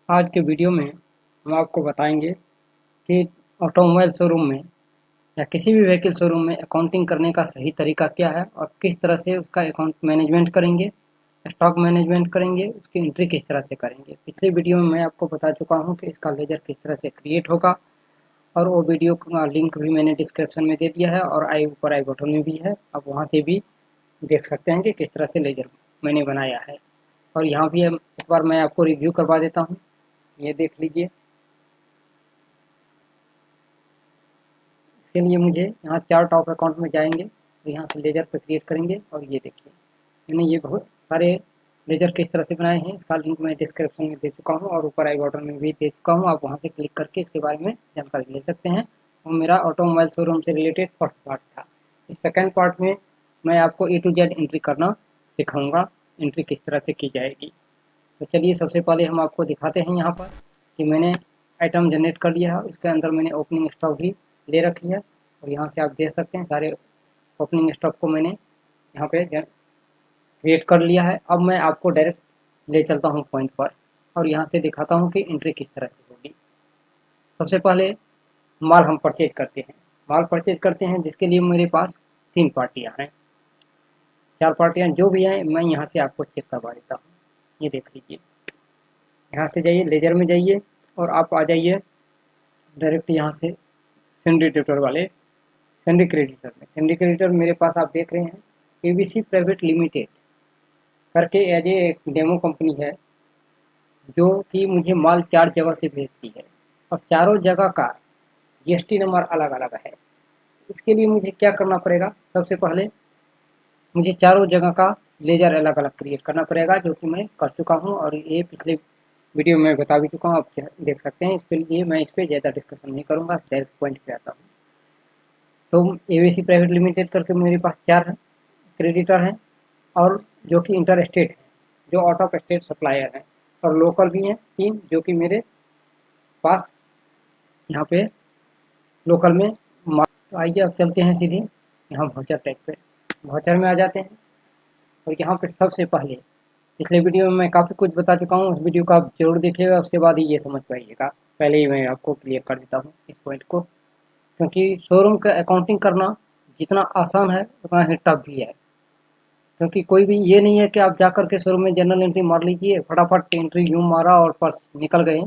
आज के वीडियो में हम आपको बताएंगे कि ऑटोमोबाइल शोरूम में या किसी भी व्हीकल शोरूम में अकाउंटिंग करने का सही तरीका क्या है और किस तरह से उसका अकाउंट मैनेजमेंट करेंगे, स्टॉक मैनेजमेंट करेंगे, उसकी एंट्री किस तरह से करेंगे। पिछले वीडियो में मैं आपको बता चुका हूं कि इसका लेजर किस तरह से क्रिएट होगा और वो वीडियो का लिंक भी मैंने डिस्क्रिप्शन में दे दिया है और ऊपर आई बटन में भी है। आप वहाँ से भी देख सकते हैं कि किस तरह से लेजर मैंने बनाया है। और यहाँ भी इस बार मैं आपको रिव्यू करवा देता हूँ, ये देख लीजिए। इसके लिए मुझे यहाँ चार्ट ऑफ अकाउंट में जाएंगे और यहाँ से लेजर पे क्रिएट करेंगे और ये देखिए मैंने ये बहुत सारे लेजर किस तरह से बनाए हैं, इसका लिंक मैं डिस्क्रिप्शन में दे चुका हूँ और ऊपर आई बटन में भी दे चुका हूँ। आप वहाँ से क्लिक करके इसके बारे में जानकारी ले सकते हैं। और मेरा ऑटोमोबाइल शोरूम से रिलेटेड फर्स्ट पार्ट था। इस सेकेंड पार्ट में मैं आपको A to Z एंट्री करना सिखाऊंगा, एंट्री किस तरह से की जाएगी। तो चलिए सबसे पहले हम आपको दिखाते हैं यहाँ पर कि मैंने आइटम जनरेट कर लिया है। उसके अंदर मैंने ओपनिंग स्टॉक भी ले रखी है और यहाँ से आप देख सकते हैं सारे ओपनिंग स्टॉक को मैंने यहाँ पे क्रिएट कर लिया है। अब मैं आपको डायरेक्ट ले चलता हूँ पॉइंट पर और यहाँ से दिखाता हूँ कि एंट्री किस तरह से होगी। सबसे पहले माल हम परचेज करते हैं। माल परचेज करते हैं जिसके लिए मेरे पास 3 पार्टियाँ हैं, 4 पार्टियाँ जो भी हैं मैं यहाँ से आपको चेक करवा देता हूँ। ये देख लीजिए, यहाँ से जाइए लेजर में जाइए और आप आ जाइए डायरेक्ट यहाँ से सिंडिकेटर वाले सैंडी क्रेडिटर में। सैंडी क्रेडिटर मेरे पास आप देख रहे हैं ABC प्राइवेट लिमिटेड करके एज ए एक डेमो कंपनी है जो कि मुझे माल 4 जगह से भेजती है और चारों जगह का GST नंबर अलग अलग है। इसके लिए मुझे क्या करना पड़ेगा, सबसे पहले मुझे चारों जगह का लेजर अलग अलग क्रिएट करना पड़ेगा जो कि मैं कर चुका हूँ और ये पिछले वीडियो में बता भी चुका हूँ। आप देख सकते हैं। इसके लिए मैं इस पर ज़्यादा डिस्कशन नहीं करूँगा, डायरेक्ट पॉइंट पे आता हूँ। तो ABC प्राइवेट लिमिटेड करके मेरे पास 4 क्रेडिटर हैं और जो कि इंटर स्टेट हैं, जो आउट ऑफ स्टेट सप्लायर हैं, और लोकल भी हैं 3 जो कि मेरे पास यहाँ पे लोकल में तो आइए अब चलते हैं सीधे यहाँ वाउचर टैग पे। वाउचर में आ जाते हैं और यहाँ पे सबसे पहले पिछले वीडियो में मैं काफ़ी कुछ बता चुका हूँ, उस वीडियो को आप जरूर देखिएगा, उसके बाद ही ये समझ पाइएगा। पहले ही मैं आपको क्लियर कर देता हूँ इस पॉइंट को, क्योंकि शोरूम का अकाउंटिंग करना जितना आसान है उतना ही टफ भी है। क्योंकि कोई भी ये नहीं है कि आप जाकर के शोरूम में जनरल एंट्री मार लीजिए, फटाफट एंट्री यूँ मारा और पर्स निकल गए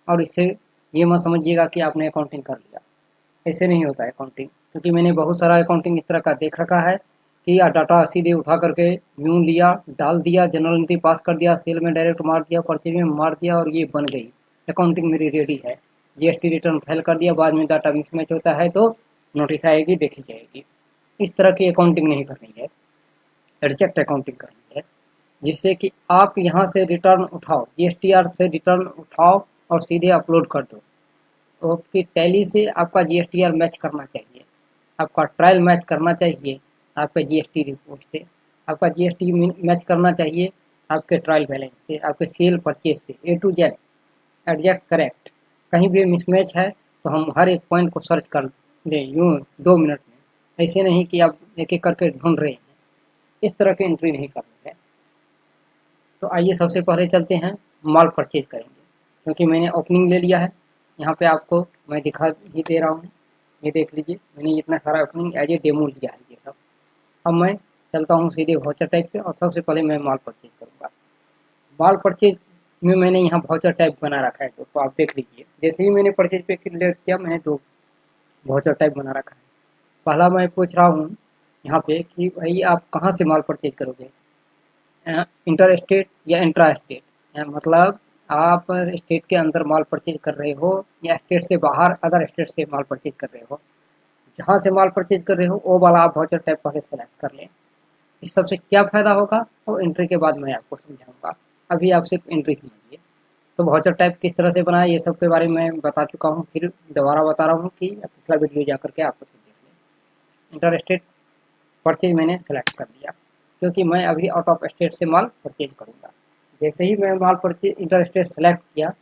और इससे ये मत समझिएगा कि आपने अकाउंटिंग कर लिया। ऐसे नहीं होता है अकाउंटिंग, क्योंकि मैंने बहुत सारा अकाउंटिंग इस तरह का देख रखा है कि डाटा सीधे उठा करके यूँ लिया, डाल दिया, जनरल एंट्री पास कर दिया, सेल में डायरेक्ट मार दिया, परचेज में मार दिया और ये बन गई अकाउंटिंग मेरी रेडी है। GST रिटर्न फाइल कर दिया, बाद में डाटा मिसमैच होता है तो नोटिस आएगी, देखी जाएगी। इस तरह की अकाउंटिंग नहीं करनी है, एडजेक्ट अकाउंटिंग करनी है, जिससे कि आप यहाँ से रिटर्न उठाओ, GSTR से रिटर्न उठाओ और सीधे अपलोड कर दो। तो आपकी टैली से आपका GSTR मैच करना चाहिए, आपका ट्रायल मैच करना चाहिए आपके GST रिपोर्ट से, आपका GST मैच करना चाहिए आपके ट्रायल बैलेंस से, आपके सेल परचेज से, A to Z एडजेक्ट करेक्ट। कहीं भी मिसमैच है तो हम हर एक पॉइंट को सर्च कर लें यूँ 2 मिनट में। ऐसे नहीं कि आप एक एक करके ढूंढ रहे हैं, इस तरह की एंट्री नहीं करनी है। तो आइए सबसे पहले चलते हैं माल परचेज करेंगे, क्योंकि मैंने ओपनिंग ले लिया है। यहाँ पे आपको मैं दिखा ही दे रहा हूँ, ये देख लीजिए मैंने इतना सारा ओपनिंग एज ए डेमो लिया है ये सब। अब मैं चलता हूँ सीधे वाउचर टाइप पे और सबसे पहले मैं माल परचेज करूँगा। माल परचेज में मैंने यहाँ वाउचर टाइप बना रखा है, तो आप देख लीजिए। जैसे ही मैंने परचेज पे क्लिक किया मैंने 2 वाउचर टाइप बना रखा है। पहला मैं पूछ रहा हूँ यहाँ पे कि भाई आप कहाँ से माल परचेज करोगे, इंटर स्टेट या इंट्रा स्टेट, मतलब आप स्टेट के अंदर माल परचेज कर रहे हो या स्टेट से बाहर अदर स्टेट से माल परचेज कर रहे हो। जहाँ से माल परचेज कर रहे हो वो वाला आप वाउचर टाइप पहले सेलेक्ट कर लें। इस सबसे क्या फ़ायदा होगा वो एंट्री के बाद मैं आपको समझाऊंगा, अभी आप सिर्फ एंट्री समझिए। तो वाउचर टाइप किस तरह से बनाए ये सब के बारे में मैं बता चुका हूँ, फिर दोबारा बता रहा हूँ कि पिछला वीडियो जा करके आपको सब देख लें। इंटर स्टेट परचेज मैंने सेलेक्ट कर लिया, क्योंकि मैं अभी आउट ऑफ स्टेट से माल परचेज करूँगा। जैसे ही मैं माल परचेज इंटर स्टेट सेलेक्ट किया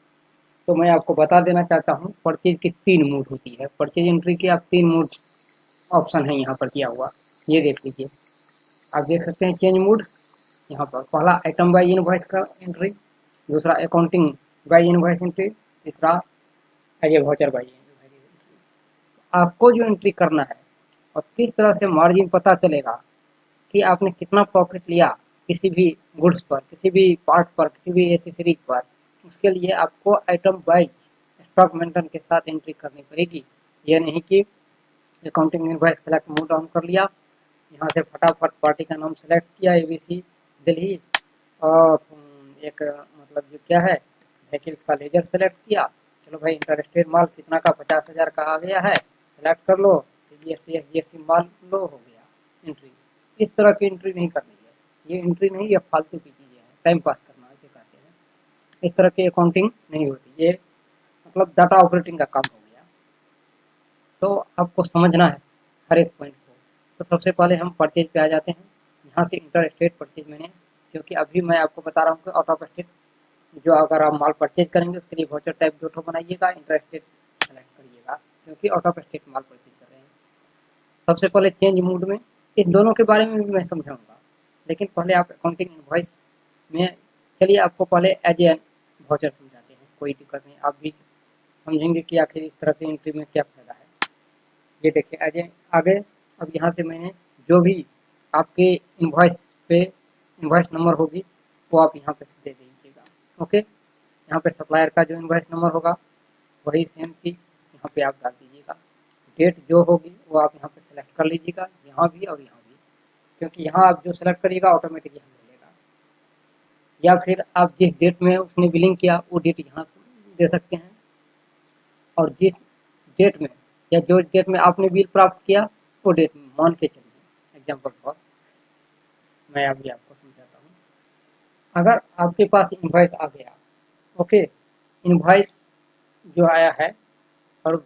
तो मैं आपको बता देना चाहता हूँ परचेज की 3 मोड होती है। परचेज एंट्री की आप 3 मोड ऑप्शन है यहाँ पर दिया हुआ, ये देख लीजिए। आप देख सकते हैं चेंज मोड, यहाँ पर पहला आइटम बाय इनवॉइस का एंट्री, दूसरा अकाउंटिंग बाई इनवॉइस एंट्री, तीसरा as a voucher by entry. आपको जो एंट्री करना है और किस तरह से मार्जिन पता चलेगा कि आपने कितना प्रॉफिट लिया किसी भी गुड्स पर, किसी भी पार्ट पर, किसी भी एसेसरी पर, उसके लिए आपको आइटम वाइज स्टॉक मेंटेन के साथ एंट्री करनी पड़ेगी। यह नहीं कि accounting invoice select mode on कर लिया, यहाँ से फटाफट पार्टी का नाम सेलेक्ट किया ABC दिल्ली, और एक मतलब जो क्या है व्हीकल्स का लेजर सेलेक्ट किया, चलो भाई इंटरेस्टेड माल कितना का 50,000 का आ गया है, सेलेक्ट कर लो, CGST SGST मान लो, हो गया एंट्री। इस तरह की एंट्री नहीं करनी है, ये एंट्री नहीं, ये फालतू की चीज़ें हैं, टाइम पास करना इसे कहते हैं। इस तरह की अकाउंटिंग नहीं होती, ये मतलब डाटा ऑपरेटिंग का काम हो गया। तो आपको समझना है हर एक पॉइंट को। तो सबसे पहले हम परचेज पे आ जाते हैं। यहाँ से इंटर स्टेट परचेज मैंने, क्योंकि अभी मैं आपको बता रहा हूँ कि आउट ऑफ स्टेट जो अगर आप माल परचेज करेंगे उसके लिए वाउचर टाइप 2 बनाइएगा, इंटर स्टेट सेलेक्ट करिएगा, क्योंकि out of state mall purchase कर रहे हैं। सबसे पहले चेंज मूड में इस दोनों के बारे में भी मैं समझाऊंगा, लेकिन पहले आप अकाउंटिंग इनवॉइस में चलिए आपको पहले एज ए वाउचर समझाते हैं, कोई दिक्कत नहीं, आप भी समझेंगे कि आखिर इस तरह की एंट्री में क्या फ़ायदा है। ये देखिए आगे आगे, अब यहाँ से मैंने जो भी आपके इनवॉइस पे इनवॉइस नंबर होगी वो आप यहाँ पे दे दीजिएगा। ओके, यहाँ पे सप्लायर का जो इनवॉइस नंबर होगा वही सेम चीज़ यहाँ पे आप डाल दीजिएगा। डेट जो होगी वो आप यहाँ पे सेलेक्ट कर लीजिएगा, यहाँ भी और यहाँ भी, क्योंकि यहाँ आप जो सेलेक्ट करिएगा ऑटोमेटिक यहाँ मिलेगा। या फिर आप जिस डेट में उसने बिलिंग किया वो डेट यहाँ दे सकते हैं, और जिस डेट में या जो डेट में आपने बिल प्राप्त किया वो डेट में मान के चलिए। एग्जाम्पल फॉर मैं अभी आपको समझाता हूँ। अगर आपके पास इनवॉइस आ गया, ओके, इनवॉइस जो आया है और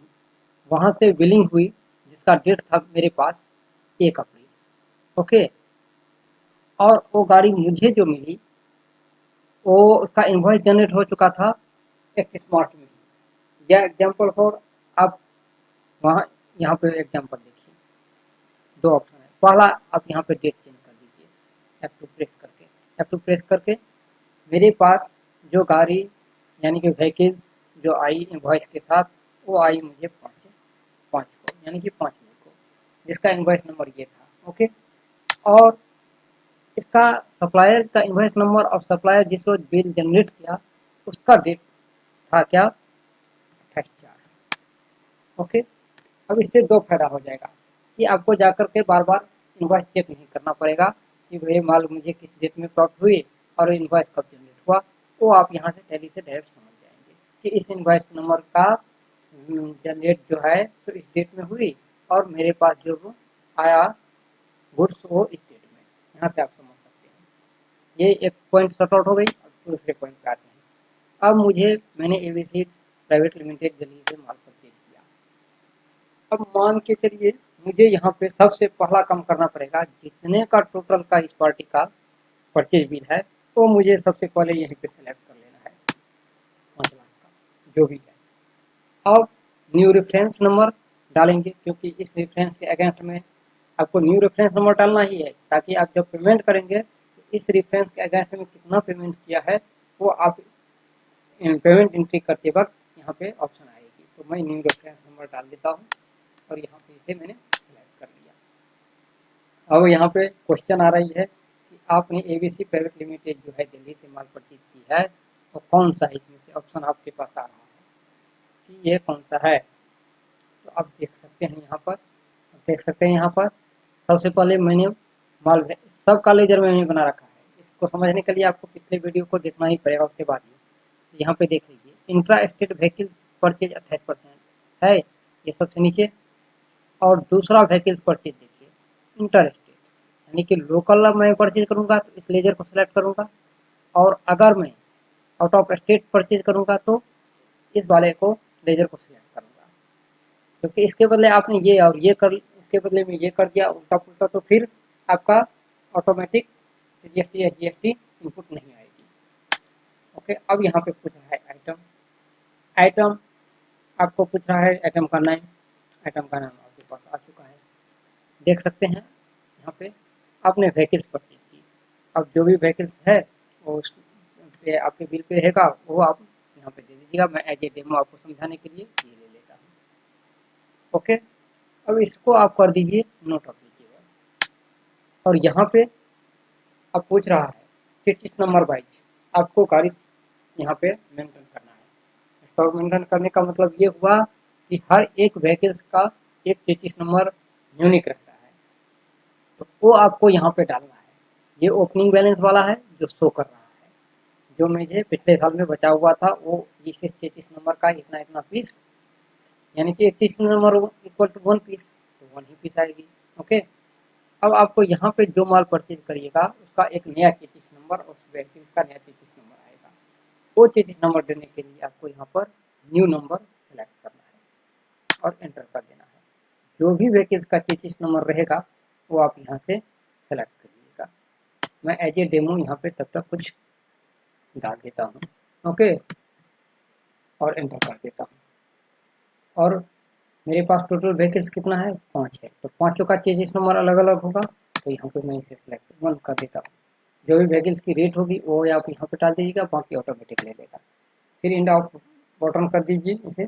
वहाँ से बिलिंग हुई जिसका डेट था मेरे पास 1 अप्रैल, ओके, और वो गाड़ी मुझे जो मिली वो उसका इनवॉइस जनरेट हो चुका था 31 मार्च में। या एग्जाम्पल फॉर आप वहाँ यहाँ पे एग्जाम्पल देखिए, 2 ऑप्शन है। पहला आप यहाँ पे डेट चेंज कर दीजिए F2 प्रेस करके, F2 प्रेस करके मेरे पास जो गाड़ी यानी कि व्हीकल्स जो आई इनवॉइस के साथ वो आई मुझे 5 को, यानी कि 5 मई को, जिसका इनवॉइस नंबर ये था। ओके, और इसका सप्लायर का इनवॉइस नंबर और सप्लायर जिस रोज बिल जनरेट किया उसका डेट था क्या 28/4। ओके, अब इससे 2 फायदा हो जाएगा कि आपको जाकर के बार बार इनवॉइस चेक नहीं करना पड़ेगा कि भाई माल मुझे किस डेट में प्राप्त हुई और इनवॉइस कब जनरेट हुआ, वो आप यहाँ से टैली से डायरेक्ट समझ जाएंगे कि इस इनवॉइस नंबर का जनरेट जो है तो इस डेट में हुई और मेरे पास जो आया गुड्स वो इस डेट में। यहाँ से आप समझ सकते हैं। ये एक पॉइंट शॉर्ट आउट हो गई। अब दूसरे पॉइंट पे आते हैं। अब मैंने ABC प्राइवेट लिमिटेड दिल्ली से माल परचेज किया। अब मान के चलिए मुझे यहाँ पे सबसे पहला काम करना पड़ेगा, जितने का टोटल का इस पार्टी का परचेज बिल है तो मुझे सबसे पहले यहीं पे सिलेक्ट कर लेना है 5 लाख का जो भी है। अब न्यू रेफरेंस नंबर डालेंगे, क्योंकि इस रेफरेंस के अगेंस्ट में आपको न्यू रेफरेंस नंबर डालना ही है, ताकि आप जब पेमेंट करेंगे तो इस रेफरेंस के अगेंस्ट में कितना पेमेंट किया है वो आप पेमेंट एंट्री करते वक्त यहाँ पे ऑप्शन आएगी। तो मैं न्यू रेफरेंस नंबर डाल देता हूँ और यहाँ पे इसे मैंने सेलेक्ट कर लिया। अब यहाँ पे क्वेश्चन आ रही है कि आपने ABC प्राइवेट लिमिटेड जो है दिल्ली से माल परचेज की है तो कौन सा है, इसमें से ऑप्शन आपके पास आ रहा है कि ये कौन सा है। तो आप देख सकते हैं यहाँ पर सबसे पहले मैंने माल सब का लेजर मैंने बना रखा है। इसको समझने के लिए आपको पिछले वीडियो को देखना ही पड़ेगा, उसके बाद ही। तो यहाँ पे देख लीजिए इंट्रा स्टेट व्हीकल्स परचेज 28% है, ये सबसे नीचे। और दूसरा व्हीकल्स परचेज देखिए इंटर स्टेट, यानी कि लोकल मैं परचेज करूँगा तो इस लेजर को सिलेक्ट करूँगा, और अगर मैं आउट ऑफ स्टेट परचेज करूँगा तो इस वाले को लेजर को सिलेक्ट करूँगा, क्योंकि इसके बदले आपने ये और ये कर, इसके बदले में ये कर दिया उल्टा पुल्टा, तो फिर आपका ऑटोमेटिक CGST या GST इनपुट नहीं आएगी। ओके, अब यहाँ पे पूछ रहा है आइटम आपको पूछ रहा है आइटम का नाम। आइटम का नाम आपके पास आ चुका है, देख सकते हैं यहाँ पे आपने व्हीकल्स परचेज की। अब जो भी व्हीकल्स है वो उस पे आपके बिल पे रहेगा, वो आप यहाँ पे दे दीजिएगा। मैं एज ए डेमो आपको समझाने के लिए ये ले लेता हूँ। ओके, अब इसको आप कर दीजिए नोट अप्लीकेबल। और यहाँ पे अब पूछ रहा है 33 नंबर वाइज आपको गाड़ी यहाँ पे मेंटेन करना है। स्टॉक मेंटेन करने का मतलब ये हुआ कि हर एक व्हीकल्स का एक 33 नंबर यूनिक रहता है, तो वो आपको यहाँ पे डालना है। ये ओपनिंग बैलेंस वाला है जो शो कर रहा है, जो मुझे पिछले साल में बचा हुआ था वो 33 नंबर का इतना इतना पीस, यानी कि 33 नंबर इक्वल टू 1 पीस, तो 1 ही पीस आएगी। ओके, अब आपको यहाँ पे जो माल परचेज करिएगा उसका एक नया 33 नंबर और उस व्यक्ति का नया 33 नंबर आएगा। वो 33 नंबर देने के लिए आपको यहाँ पर न्यू नंबर सेलेक्ट करना है और एंटर कर देना है। जो भी व्हीकल्स का 33 नंबर रहेगा वो आप यहाँ से सेलेक्ट करिएगा। मैं एज ए डेमो यहाँ पे तब तक कुछ डाल देता हूँ। ओके, और एंटर कर देता हूँ। और मेरे पास टोटल व्हीकल्स कितना है, 5 है, तो पाँचों का 33 नंबर अलग अलग होगा, तो यहाँ पे मैं इसे सेलेक्ट 1 कर देता हूँ। जो भी व्हीकल्स की रेट होगी वो आप यहाँ पे डाल दीजिएगा, बाकी ऑटोमेटिक ले लेगा। फिर इंड आउट बटन कर दीजिए इसे।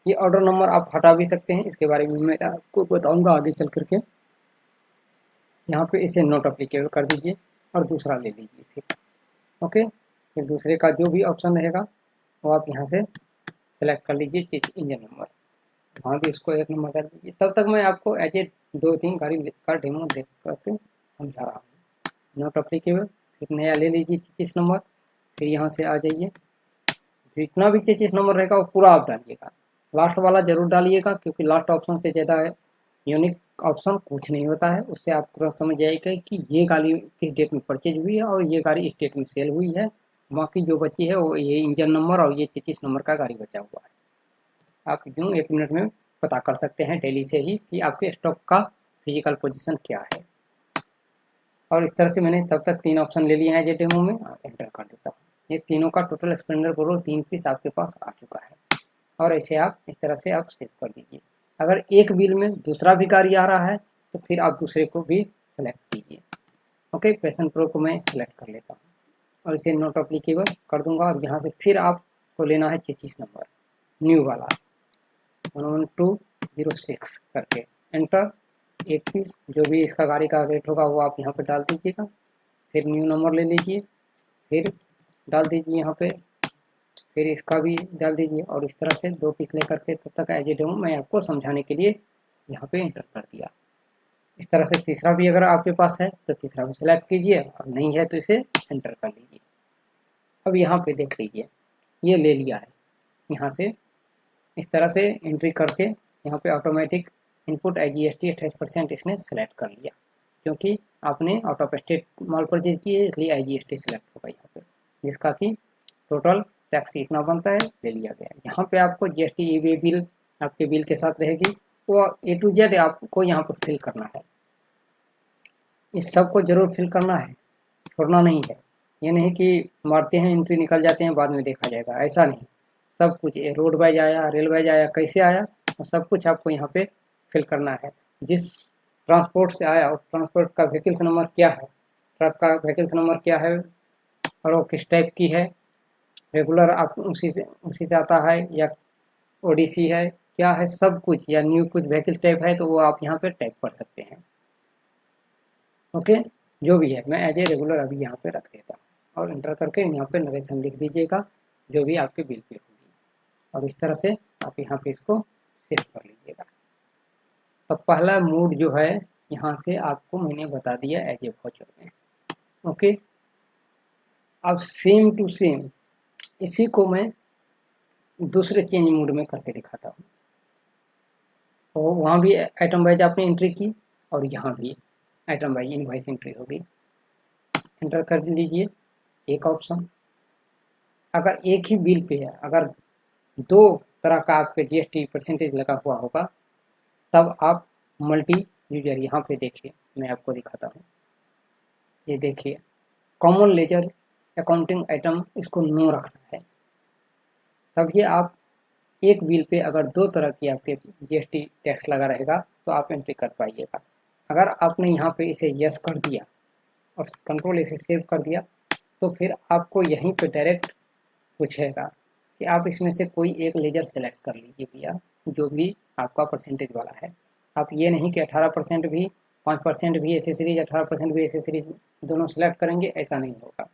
ये ऑर्डर नंबर आप हटा भी सकते हैं, इसके बारे में मैं आपको बताऊँगा आगे चल करके। यहाँ पे इसे नॉट अप्लीकेबल कर दीजिए और दूसरा ले लीजिए फिर। ओके, फिर दूसरे का जो भी ऑप्शन रहेगा वो आप यहाँ से सेलेक्ट कर लीजिए इंजन नंबर, वहाँ भी उसको 1 नंबर कर दीजिए। तब तक मैं आपको एज ए 2-3 गाड़ी का डेमो देख करके समझा रहा हूँ। नॉट अप्लीकेबल, फिर नया ले लीजिए 33 नंबर, फिर यहाँ से आ जाइए। जितना भी 33 नंबर रहेगा वो पूरा आप डालिएगा, लास्ट वाला जरूर डालिएगा, क्योंकि लास्ट ऑप्शन से ज़्यादा है यूनिक ऑप्शन कुछ नहीं होता है। उससे आप तुरंत समझ जाइएगा कि ये गाड़ी किस डेट में परचेज हुई है और ये गाड़ी इस डेट में सेल हुई है। बाकी जो बची है वो ये इंजन नंबर और ये 33 नंबर का गाड़ी बचा हुआ है। आप यूँ 1 मिनट में पता कर सकते हैं डेली से ही कि आपके स्टॉक का फिजिकल पोजीशन क्या है। और इस तरह से मैंने तब तक 3 ऑप्शन ले लिए हैं जो डेमो में, एंटर कर देता हूँ। ये तीनों का टोटल एक्सपेंडर बोलो 3 पीस आपके पास आ चुका है। और ऐसे आप इस तरह से आप सेव कर दीजिए। अगर एक बिल में दूसरा भी गाड़ी आ रहा है तो फिर आप दूसरे को भी सेलेक्ट कीजिए। ओके, पैशन प्रो को मैं सेलेक्ट कर लेता हूँ और इसे नॉट अप्लीकेबल कर दूंगा। और यहाँ से फिर आपको लेना है 33 नंबर न्यू वाला 11206 करके एंटर। 1 पीस जो भी इसका गाड़ी का रेट होगा वो आप यहाँ पे डाल दीजिएगा। फिर न्यू नंबर ले लीजिए, फिर डाल दीजिए यहाँ पे, फिर इसका भी डाल दीजिए और इस तरह से 2 पीस लेकर के तब तक एज ए डेमो मैं आपको समझाने के लिए यहाँ पे एंटर कर दिया। इस तरह से तीसरा भी अगर आपके पास है तो तीसरा भी सिलेक्ट कीजिए और नहीं है तो इसे एंटर कर लीजिए। अब यहाँ पे देख लीजिए ये ले लिया है। यहाँ से इस तरह से एंट्री करके यहाँ पे ऑटोमेटिक इनपुट IGST 28% इसने सेलेक्ट कर लिया, क्योंकि आपने out of state mall purchase की है इसलिए IGST सेलेक्ट होगा यहाँ पे, जिसका कि टोटल टैक्स इतना बनता है ले लिया गया। यहाँ पे आपको GST ई-वे बिल आपके बिल के साथ रहेगी, वो A to Z आपको यहाँ पर फिल करना है। इस सब को जरूर फिल करना है, छोड़ना नहीं है। ये नहीं कि मारते हैं एंट्री निकल जाते हैं बाद में देखा जाएगा, ऐसा नहीं। सब कुछ रोड वाइज आया, रेल वाइज आया, कैसे आया और सब कुछ आपको यहाँ पे फिल करना है। जिस ट्रांसपोर्ट से आया उस ट्रांसपोर्ट का व्हीकल्स नंबर क्या है, ट्रक का व्हीकल्स नंबर क्या है और वो किस टाइप की है, रेगुलर आप उसी से आता है या ओडीसी है क्या है, सब कुछ, या न्यू कुछ व्हीकल टाइप है तो वो आप यहाँ पे टाइप कर सकते हैं। ओके, जो भी है मैं एज ए रेगुलर अभी यहाँ पे रख देता हूँ और एंटर करके यहाँ पे नरेशन लिख दीजिएगा जो भी आपके बिल पे होगी, और इस तरह से आप यहाँ पे इसको सेव कर लीजिएगा। तो पहला मोड जो है यहाँ से आपको मैंने बता दिया एज ए वाउचर में। ओके, अब सेम टू सेम इसी को मैं दूसरे चेंज मोड में करके दिखाता हूँ। तो वहाँ भी आइटम वाइज आपने एंट्री की और यहाँ भी आइटम वाइज इनवॉइस एंट्री होगी। एंटर कर लीजिए एक ऑप्शन। अगर एक ही बिल पे है, अगर 2 तरह का आपके GST परसेंटेज लगा हुआ होगा तब आप मल्टी यूजर यहाँ पे देखिए, मैं आपको दिखाता हूँ। ये देखिए कॉमन लेजर अकाउंटिंग आइटम, इसको नो रखना है। तब ये आप एक बिल पे अगर 2 तरह की आपके GST टैक्स लगा रहेगा तो आप एंट्री कर पाइएगा। अगर आपने यहाँ पे इसे यस कर दिया और कंट्रोल इसे सेव कर दिया तो फिर आपको यहीं पे डायरेक्ट पूछेगा कि आप इसमें से कोई एक लेजर सेलेक्ट कर लीजिए भैया, जो भी आपका परसेंटेज वाला है। आप ये नहीं कि 18% भी, 5% भी एसेसरीज, 18% भी एसेसरीज दोनों सेलेक्ट करेंगे, ऐसा नहीं होगा।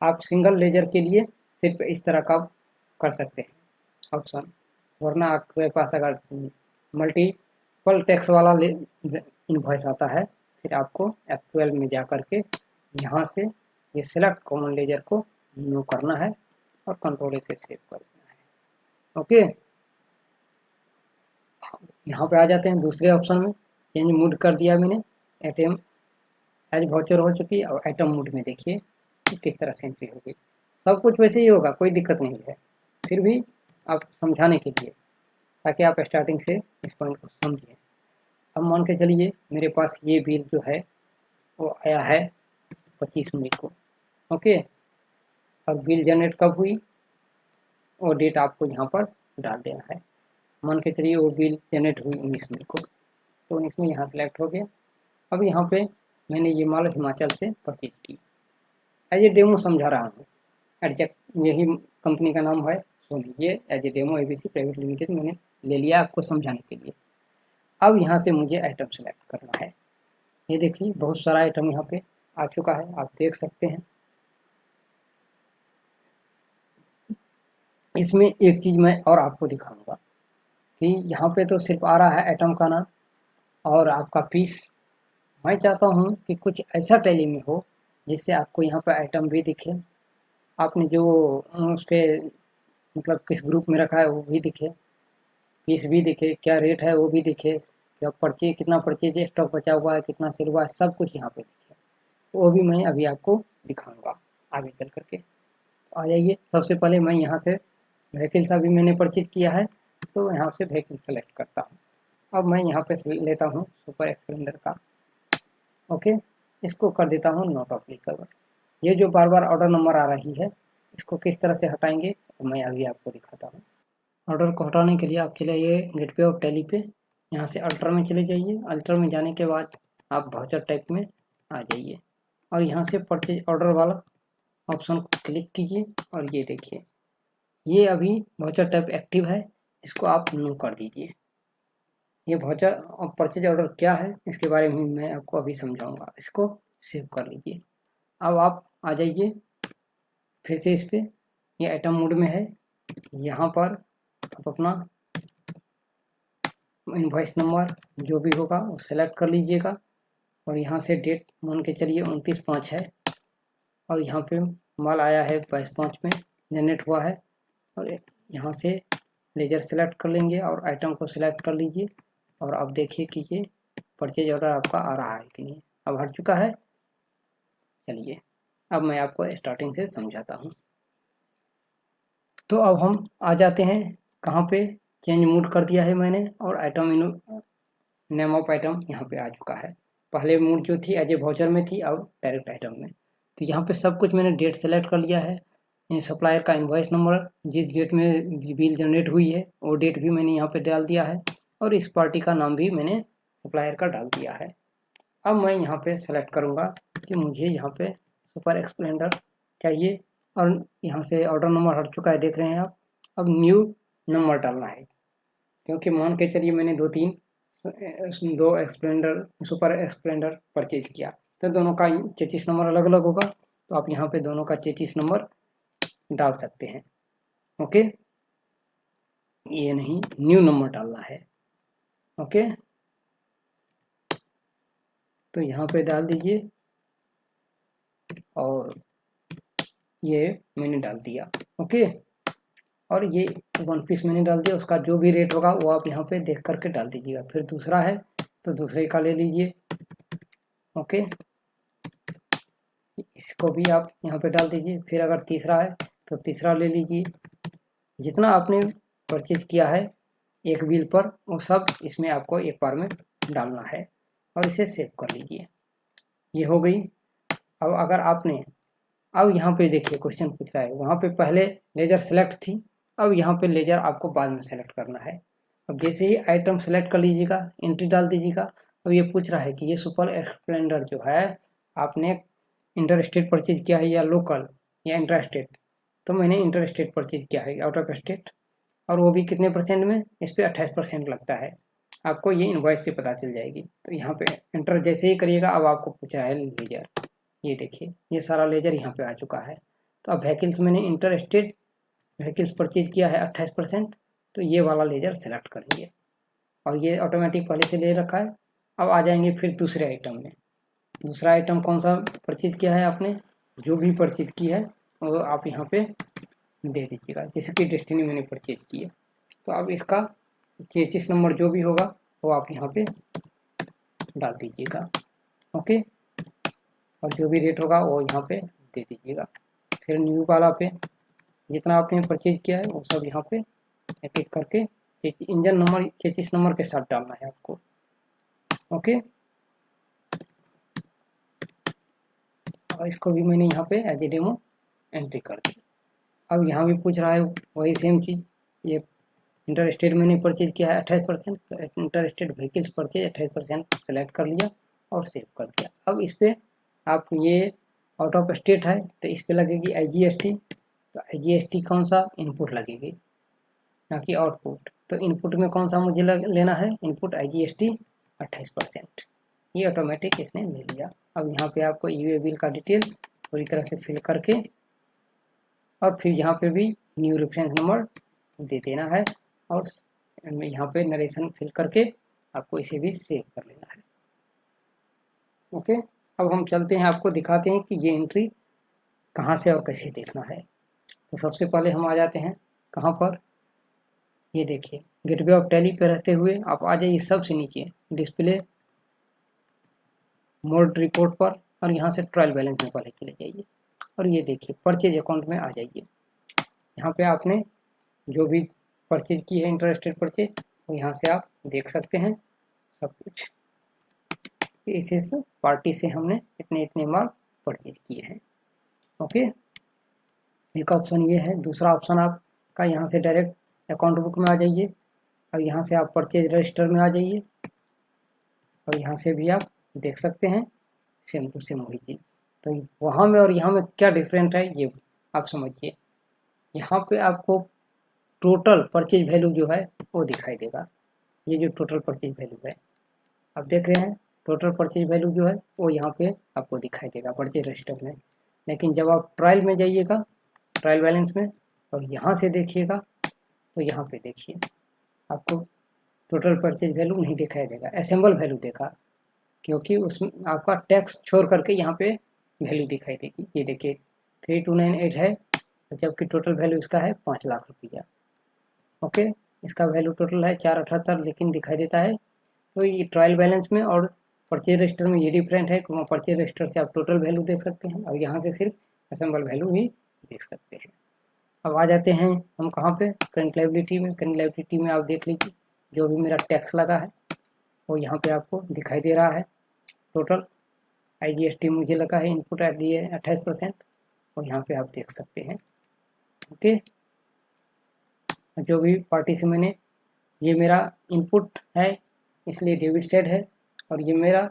आप सिंगल लेजर के लिए सिर्फ इस तरह का कर सकते हैं ऑप्शन, वरना आपके पास अगर मल्टीपल टैक्स वाला इनवॉइस आता है, फिर आपको F12 में जा कर के यहाँ से ये सिलेक्ट कॉमन लेजर को नो करना है और कंट्रोल से सेव कर देना है। ओके, यहाँ पे आ जाते हैं दूसरे ऑप्शन में। चेंज मूड कर दिया मैंने, एटीएम एज वाउचर हो चुकी, और आइटम मूड में देखिए कि किस तरह से एंट्री होगी। सब कुछ वैसे ही होगा, कोई दिक्कत नहीं है, फिर भी आप समझाने के लिए, ताकि आप स्टार्टिंग से इस पॉइंट को समझिए। अब मान के चलिए मेरे पास ये बिल जो है वो आया है 25 मई को। ओके, और बिल जनरेट कब हुई वो डेट आपको यहाँ पर डाल देना है। मान के चलिए वो बिल जनरेट हुई 19 मई को, तो 19 में यहाँ सेलेक्ट हो गया। अब यहाँ पे मैंने ये माल हिमाचल से परचेज की, एज ए डेमो समझा रहा हूँ। एडजेक्ट यही कंपनी का नाम है सोनी, ये as a demo ABC private limited मैंने ले लिया आपको समझाने के लिए। अब यहाँ से मुझे आइटम सेलेक्ट करना है। ये देखिए बहुत सारा आइटम यहाँ पे आ चुका है, आप देख सकते हैं। इसमें एक चीज़ मैं और आपको दिखाऊंगा कि यहाँ पे तो सिर्फ आ रहा है आइटम का नाम और आपका पीस। मैं चाहता हूँ कि कुछ ऐसा टैली में हो जिससे आपको यहाँ पर आइटम भी दिखे, आपने जो उसके मतलब किस ग्रुप में रखा है वो भी दिखे, पीस भी दिखे, क्या रेट है वो भी दिखे, क्या परचेज, कितना परचेज स्टॉक बचा हुआ है, कितना सेल हुआ है, सब कुछ यहाँ पे दिखे। तो वो भी मैं अभी आपको दिखाऊंगा आगे चल करके। तो आ जाइए, सबसे पहले मैं यहाँ से व्हीकल्स अभी मैंने परचेज किया है, तो यहाँ से व्हीकल सेलेक्ट करता हूँ। अब मैं यहाँ पे लेता हूँ सुपर स्प्लेंडर का। ओके, इसको कर देता हूँ नॉट एप्लीकेबल। ये जो बार बार ऑर्डर नंबर आ रही है, इसको किस तरह से हटाएंगे मैं अभी आपको दिखाता हूँ। ऑर्डर को हटाने के लिए आप चले आइए गेटवे ऑफ टैली पे, यहाँ से अल्टर में चले जाइए। अल्टर में जाने के बाद आप वाउचर टाइप में आ जाइए और यहाँ से परचेज ऑर्डर वाला ऑप्शन को क्लिक कीजिए और ये देखिए ये अभी वाउचर टाइप एक्टिव है, इसको आप नो कर दीजिए। ये वाउचर और परचेज ऑर्डर क्या है इसके बारे में मैं आपको अभी समझाऊंगा, इसको सेव कर लीजिए। अब आप आ जाइए फिर से इस पर, ये आइटम मोड में है। यहाँ पर आप अपना इनवॉइस नंबर जो भी होगा वो सेलेक्ट कर लीजिएगा और यहाँ से डेट मान के चलिए 29/5 है और यहाँ पे माल आया है 22/5 में जनरेट हुआ है। और यहाँ से लेजर सेलेक्ट कर लेंगे और आइटम को सेलेक्ट कर लीजिए और अब देखिए कि ये परचेज ऑर्डर आपका आ रहा है कि नहीं। अब हट चुका है। चलिए अब मैं आपको स्टार्टिंग से समझाता हूँ। तो अब हम आ जाते हैं कहाँ पे, चेंज मूड कर दिया है मैंने और आइटम नेम ऑफ आइटम यहाँ पे आ चुका है। पहले मूड जो थी एज ए वाउचर में थी, अब डायरेक्ट आइटम में। तो यहाँ पे सब कुछ मैंने डेट सेलेक्ट कर लिया है, सप्लायर का इनवॉइस नंबर जिस डेट में बिल जनरेट हुई है वो डेट भी मैंने यहाँ पे डाल दिया है और इस पार्टी का नाम भी मैंने सप्लायर का डाल दिया है। अब मैं यहाँ पे सेलेक्ट करूँगा कि मुझे यहाँ पे सुपर स्प्लेंडर चाहिए और यहाँ से ऑर्डर नंबर हट चुका है, देख रहे हैं आप। अब न्यू नंबर डालना है, क्योंकि मान के चलिए मैंने दो स्प्लेंडर सुपर स्प्लेंडर परचेज किया, तो दोनों का चेचिस नंबर अलग अलग होगा, तो आप यहाँ पे दोनों का चेचिस नंबर डाल सकते हैं। ओके, ये नहीं, न्यू नंबर डालना है। ओके, तो यहाँ पे डाल दीजिए और ये मैंने डाल दिया। ओके, और ये 1 पीस मैंने डाल दिया, उसका जो भी रेट होगा वो आप यहाँ पे देख करके डाल दीजिएगा। फिर दूसरा है तो दूसरे का ले लीजिए। ओके, इसको भी आप यहाँ पे डाल दीजिए। फिर अगर तीसरा है तो तीसरा ले लीजिए। जितना आपने परचेज किया है एक बिल पर वो सब इसमें आपको एक बार में डालना है और इसे सेव कर लीजिए। ये हो गई। अब अगर आपने, अब यहाँ पे देखिए क्वेश्चन पूछ रहा है, वहाँ पे पहले लेजर सेलेक्ट थी, अब यहाँ पे लेजर आपको बाद में सेलेक्ट करना है। अब जैसे ही आइटम सेलेक्ट कर लीजिएगा, एंट्री डाल दीजिएगा। अब ये पूछ रहा है कि ये सुपर स्प्लेंडर जो है आपने इंटर स्टेट परचेज किया है या लोकल या इंट्रा स्टेट, तो मैंने इंटर स्टेट परचेज किया है आउट ऑफ स्टेट, और वो भी कितने परसेंट में, इस पर 28% लगता है। आपको ये इनवॉइस से पता चल जाएगी। तो यहाँ पे एंटर जैसे ही करिएगा, अब आपको पूछ रहा है लेजर, ये देखिए ये सारा लेजर यहाँ पे आ चुका है। तो अब व्हीकल्स मैंने इंटर स्टेट व्हीकल्स परचेज किया है 28%, तो ये वाला लेजर सेलेक्ट करेंगे, और ये ऑटोमेटिक पहले से ले रखा है। अब आ जाएंगे फिर दूसरे आइटम में। दूसरा आइटम कौन सा परचेज किया है आपने, जो भी परचेज की है वो आप यहाँ पे दे दीजिएगा, जैसे कि डेस्टिनी मैंने परचेज की है। तो अब इसका चेसिस नंबर जो भी होगा वो आप यहाँ पे डाल दीजिएगा, ओके, और जो भी रेट होगा वो यहाँ पे दे दीजिएगा। फिर न्यू वाला पे जितना आपने परचेज किया है वो सब यहाँ पे एक एक करके इंजन नंबर चेसिस नंबर के साथ डालना है आपको, ओके। और इसको भी मैंने यहाँ पे एज ए डेमो एंट्री कर दी। अब यहाँ भी पूछ रहा है वही सेम चीज़, ये इंटर स्टेट मैंने परचेज किया है 28%, तो inter state vehicles purchase 28% select कर लिया और सेव कर दिया। अब इस पर आप ये आउट ऑफ स्टेट है तो इस पर लगेगी IGST, तो IGST कौन सा इनपुट लगेगी ना कि आउटपुट। तो इनपुट में कौन सा मुझे लेना है, इनपुट IGST 28%, ये ऑटोमेटिक इसने ले लिया। अब यहाँ पे आपको ई-वे बिल का डिटेल पूरी तरह से फिल करके और फिर यहाँ पे भी न्यू रेफरेंस नंबर दे देना है, और यहाँ पे नरेशन फिल करके आपको इसे भी सेव कर लेना है, ओके। अब हम चलते हैं, आपको दिखाते हैं कि ये एंट्री कहाँ से और कैसे देखना है। तो सबसे पहले हम आ जाते हैं कहाँ पर, ये देखिए गेटवे ऑफ टैली पे रहते हुए आप आ जाइए सबसे नीचे डिस्प्ले मोड रिपोर्ट पर, और यहाँ से ट्रायल बैलेंस में पहले चले जाइए, और ये देखिए परचेज अकाउंट में आ जाइए। यहाँ पे आपने जो भी परचेज की है इंटर स्टेट परचेज, तो यहाँ से आप देख सकते हैं सब कुछ, इस पार्टी से हमने इतने इतने माल परचेज किए हैं, ओके। एक ऑप्शन ये है। दूसरा ऑप्शन आपका यहाँ से डायरेक्ट अकाउंट बुक में आ जाइए, और यहाँ से आप परचेज रजिस्टर में आ जाइए, और यहाँ से भी आप देख सकते हैं सेम टू सेम वही चीज़। तो वहाँ में और यहाँ में क्या डिफरेंट है ये आप समझिए। यहाँ पे आपको टोटल परचेज वैल्यू जो है वो दिखाई देगा, ये जो टोटल परचेज वैल्यू है आप देख रहे हैं, टोटल परचेज वैल्यू जो है वो यहाँ पे आपको दिखाई देगा परचेज रजिस्टर में। लेकिन जब आप ट्रायल में जाइएगा, ट्रायल बैलेंस में, और यहाँ से देखिएगा, तो यहाँ पे देखिए आपको टोटल परचेज वैल्यू नहीं दिखाई देगा, असेंबल वैल्यू देखा, क्योंकि उसमें आपका टैक्स छोड़ करके यहाँ पे वैल्यू दिखाई देगी। ये देखिए 3298 है, जबकि टोटल वैल्यू इसका है 5 लाख रुपया, ओके। इसका वैल्यू टोटल है 478, लेकिन दिखाई देता है। तो ये ट्रायल बैलेंस में और परचेज रजिस्टर में ये डिफरेंट है, परचेज रजिस्टर से आप टोटल वैल्यू देख सकते हैं, और यहाँ से सिर्फ असेंबल वैल्यू ही देख सकते हैं। अब आ जाते हैं हम कहाँ पे, करंट लायबिलिटी में। करंट लायबिलिटी में आप देख लीजिए जो भी मेरा टैक्स लगा है वो यहाँ पे आपको दिखाई दे रहा है। टोटल IGST मुझे लगा है इनपुट एट दिए 28%, और यहाँ पे आप देख सकते हैं, ओके। जो भी पार्टी से मैंने, ये मेरा इनपुट है इसलिए डेबिट साइड है, और ये मेरा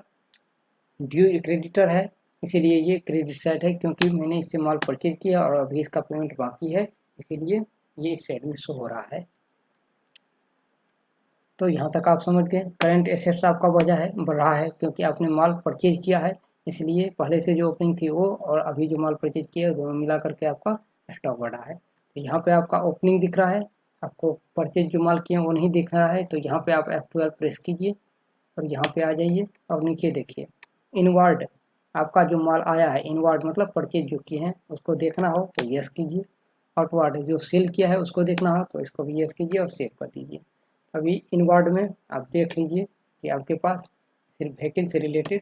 ड्यू क्रेडिटर है इसीलिए ये क्रेडिट साइड है, क्योंकि मैंने इससे माल परचेज किया और अभी इसका पेमेंट बाकी है, इसीलिए ये इस साइड में शो हो रहा है। तो यहाँ तक आप समझ गए। करंट एसेट्स आपका बढ़ रहा है क्योंकि आपने माल परचेज किया है, इसलिए पहले से जो ओपनिंग थी वो और अभी जो माल परचेज किया है दोनों मिला करके आपका स्टॉक बढ़ा है। तो यहाँ पे आपका ओपनिंग दिख रहा है, आपको परचेज जो माल किए हैं वो नहीं दिख रहा है। तो यहाँ पे आप F12 प्रेस कीजिए और यहाँ पे आ जाइए और नीचे देखिए इनवर्ड, आपका जो माल आया है इनवर्ड मतलब परचेज जो किए हैं उसको देखना हो तो यस कीजिए, आउटवर्ड जो सेल किया है उसको देखना हो तो इसको भी यस कीजिए और सेव कर दीजिए। अभी इनवर्ड में आप देख लीजिए कि आपके पास सिर्फ व्हीकल से रिलेटेड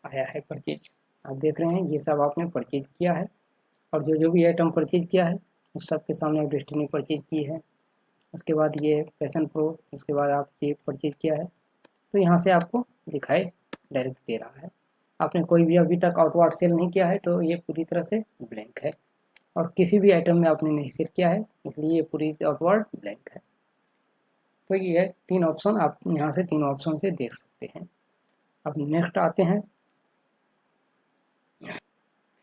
आया है परचेज, आप देख रहे हैं ये सब आपने परचेज किया है, और जो जो भी आइटम परचेज किया है उस सब के सामने डेस्टिनी परचेज की है। उसके बाद ये पैशन प्रो, उसके बाद आप ये परचेज किया है, तो यहाँ से आपको दिखाई डायरेक्ट दे रहा है। आपने कोई भी अभी तक आउटवर्ड सेल नहीं किया है तो ये पूरी तरह से ब्लैंक है, और किसी भी आइटम में आपने नहीं सेल किया है इसलिए ये पूरी आउटवर्ड ब्लैंक है। तो ये है 3 ऑप्शन, आप यहाँ से 3 ऑप्शन से देख सकते हैं। अब नेक्स्ट आते हैं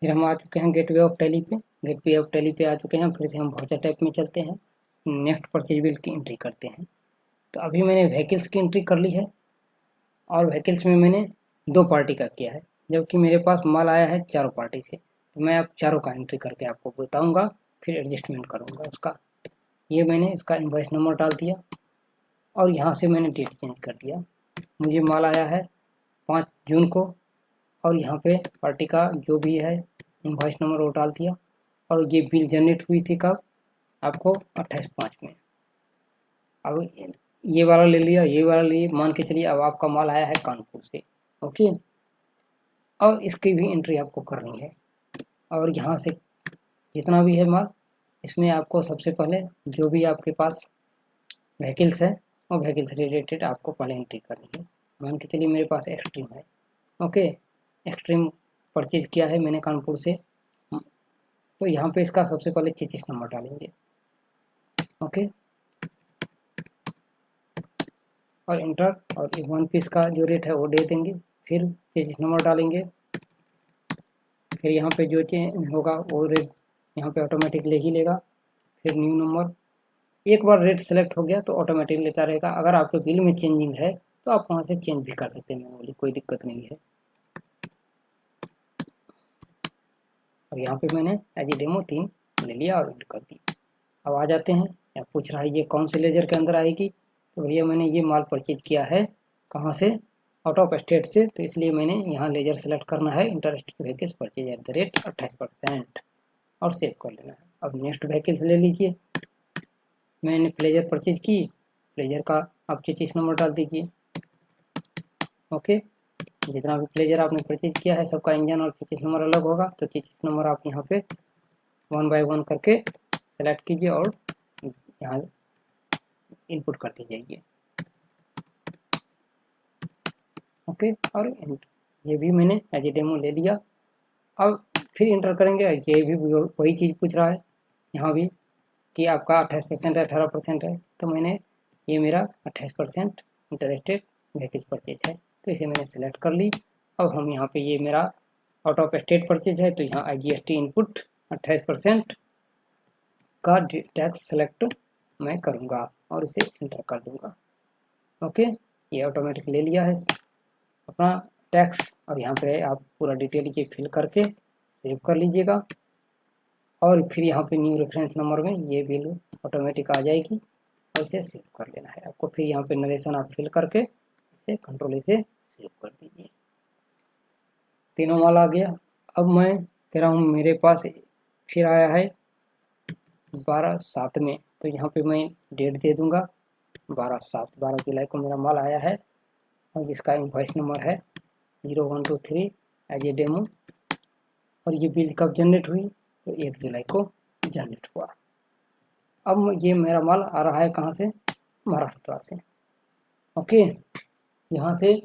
फिर हम आ चुके हैं गेटवे ऑफ टैली पे। गेटवे ऑफ टैली पे आ चुके हैं। फिर से हम वाउचर टाइप में चलते हैं, नेक्स्ट परचेज बिल की एंट्री करते हैं। तो अभी मैंने व्हीकल्स की एंट्री कर ली है और व्हीकल्स में मैंने 2 पार्टी का किया है, जबकि मेरे पास माल आया है चारों पार्टी से। तो मैं अब चारों का एंट्री करके आपको बताऊंगा, फिर एडजस्टमेंट करूंगा उसका। ये मैंने इसका इनवॉइस नंबर डाल दिया और यहाँ से मैंने डेट चेंज कर दिया। मुझे माल आया है 5 जून को और यहाँ पे पार्टी का जो भी है इनवॉइस नंबर वो डाल दिया। और ये बिल जनरेट हुई थी कब? आपको 28/5 में। अब ये वाला ले लिया, ये वाला लिए, मान के चलिए अब आपका माल आया है कानपुर से। ओके, और इसकी भी एंट्री आपको करनी है। और यहाँ से जितना भी है माल, इसमें आपको सबसे पहले जो भी आपके पास व्हीकल्स है और व्हीकल से रिलेटेड आपको पहले एंट्री करनी है। मान के चलिए मेरे पास एक्सट्रीम है। ओके, एक्सट्रीम परचेज किया है मैंने कानपुर से। तो यहाँ पे इसका सबसे पहले 33 नंबर डालेंगे। ओके, और इंटर, और 1 पीस का जो रेट है वो दे देंगे। फिर 33 नंबर डालेंगे। फिर यहाँ पे जो चेंज होगा वो रेट यहाँ पे ऑटोमेटिक ले ही लेगा। फिर न्यू नंबर, एक बार रेट सेलेक्ट हो गया तो ऑटोमेटिक लेता रहेगा। अगर आपके बिल में चेंजिंग है तो आप वहाँ से चेंज भी कर सकते हैं मैनुअली, कोई दिक्कत नहीं है। और यहाँ पे मैंने एज ए डेमो 3 ले लिया और एंटर कर दिया। अब आ जाते हैं, या पूछ रहा है ये कौन से लेजर के अंदर आएगी। तो भैया मैंने ये माल परचेज किया है कहाँ से? आउट ऑफ स्टेट से। तो इसलिए मैंने यहाँ लेजर सेलेक्ट करना है, interstate vehicles purchase at the rate 28% और सेव कर लेना है। अब नेक्स्ट व्हीकल्स ले लीजिए। मैंने प्लेजर परचेज की, प्लेजर का आप 33 नंबर डाल दीजिए। ओके, जितना भी प्लेजर आपने परचेज किया है सबका इंजन और 33 नंबर अलग होगा। तो 33 नंबर आप यहाँ पे 1 बाय 1 करके सेलेक्ट कीजिए और यहाँ इनपुट करते जाइए। ओके, और ये भी मैंने एज ए डेमो ले लिया। अब फिर इंटर करेंगे, ये भी वही चीज़ पूछ रहा है यहाँ भी कि आपका 28% है 18% है। तो मैंने ये मेरा 28% इंटरेस्टेड व्हीकल्स परचेज है, तो इसे मैंने सेलेक्ट कर ली। अब हम यहाँ पे ये मेरा आउट ऑफ स्टेट परचेज है, तो यहाँ IGST इनपुट 28% का टैक्स सेलेक्ट मैं करूँगा और इसे इंटर कर दूँगा। ओके, ये ऑटोमेटिक ले लिया है अपना टैक्स। और यहाँ पे आप पूरा डिटेल ये फिल करके सेव कर लीजिएगा। और फिर यहाँ पे न्यू रेफरेंस नंबर में ये बिल ऑटोमेटिक आ जाएगी और इसे सेव कर लेना है आपको। फिर यहाँ पे नरेशन आप फिल करके इसे कंट्रोल से सेव कर दीजिए। तीनों माल आ गया। अब मैं कह रहा हूँ मेरे पास फिर आया है 12/7 में, तो यहाँ पे मैं डेट दे दूँगा 12 जुलाई को मेरा माल आया है और जिसका इनवॉइस नंबर है 0123 एज ए डेमो। और ये बिल कब जनरेट हुई? तो 1 जुलाई को जनरेट हुआ। अब ये मेरा माल आ रहा है कहाँ से? महाराष्ट्र से। ओके, यहाँ से